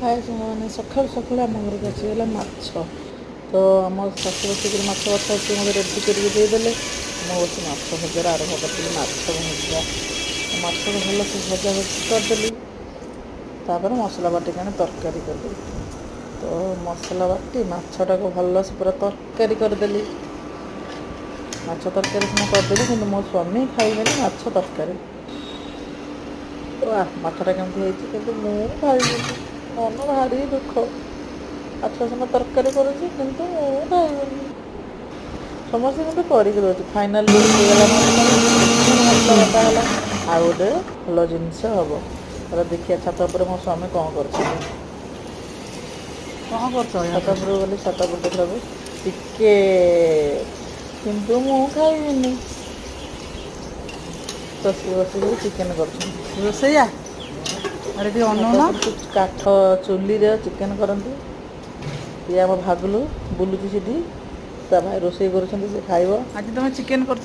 हाय सामने सकाल सकाल आम घर को आसीगला माछ तो आम शाशु बसिक माछ बसा मत रेडी करदेले मो बस माछ भजार आरम्भ करी माछ भजा माछ भल से भजा भजी करदेली मसला बाटिक तरकारी करदेली तो मसला बाटी माछटा को भल से पूरा तरकारी करदेली माछ तरकारी सिना करदेली कि मो स्वामी खाइबे माछ तरकारी माछटा केमती होती खाइबेनि मन भारी दुख माछ सिना तरकारी करुँच कितु खाइबेनि समस्त मत कर फाइनाल मसला बटा है आ गए भल जिनस हम तो देखिए छात पर मो स्वामी कौन कर छात पर गली छात पर देखला टिके किंतु मु खाइबेनि तो सी बस चिकेन कर रोसैया अरे टी अनौना काठ चुली रे चिकेन करती ये आम भागलु बुलुची सीधी ता भाई रोसे कर खाइब आज तुम चिकेन कर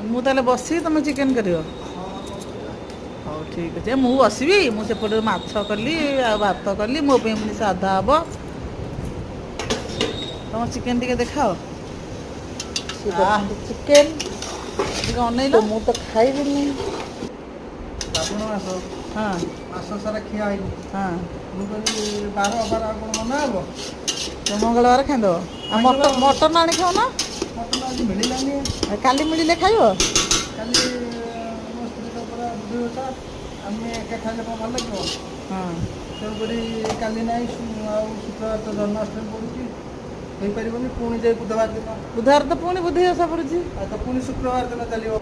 मुझे बसी तुम चिकेन कर हाँ ठीक अच्छे मु बसबी मुझे माछ कली आ भात कली मो पे पुणी साधा हम तुम चिकेन टी देखाओ चिकेन अनैल तो मु तो खाइबिनी श्रावण मास हाँ मास सारा खिया हाँ मुझे बार बार कौन मना हम तो मंगलवार खाईदेव मटन आनी खाओ ना मटन आज मिलानी काली मिले खाइब काली मो स्त्री पूरा बुद्धि अच्छा आम एका खाइले भल लगे हाँ तेणुक काली ना शुक्रवार तो जन्माष्टमी पड़ुची हो पारे पुणी जाए बुधवार तो पुणी बुद्धि ओषा पड़ी तो पुणी शुक्रवार दिन चलो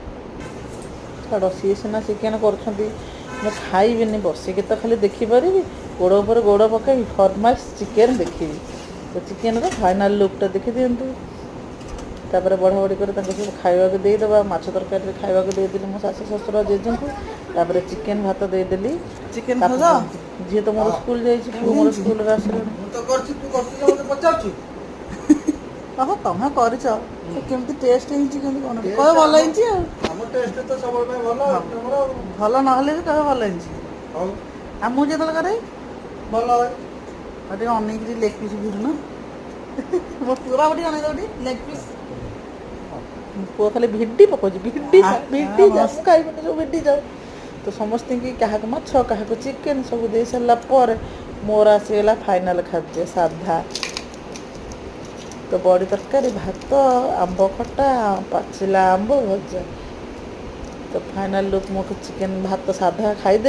छाड़ सी सीना चिकेन कर खाइबिनी बसिक तो खाली देखिपारि गोड़ उपर गोड़ पकई फरमाइश चिकेन देखी तो चिकेन फाइनाल लुकटा देखी दिंतु तापर बढ़ा बढ़ी कर सब खावा देदेबा माछ तरकारी खावा देदेली मो शाशु शशुर जेजे को चिकेन भात देदेली चिकेन झी तो मोर स्कूल जाइए मोर स्कूल आसला हाँ तुम करमती टेस्ट कौन कह भल भल ना कह भल आ मुझे करे भल अनेक लेग पीस भिड़ना मो पूरा बड़ी अनेक लेग पीस पुआ खाली भिडी पकाउछ भिडी भिडी खाइबनि सब भिडी जाओ तो समस्त की क्या माछ क्या चिकेन सब दे सारा पर मोर आसीगला फाइनाल खाद्य साधा तो बड़ी तरकारी भात आंब खटा पाचिला आंब भजा तो फाइनाल लुक मो चिकेन भात साधा खाईदे।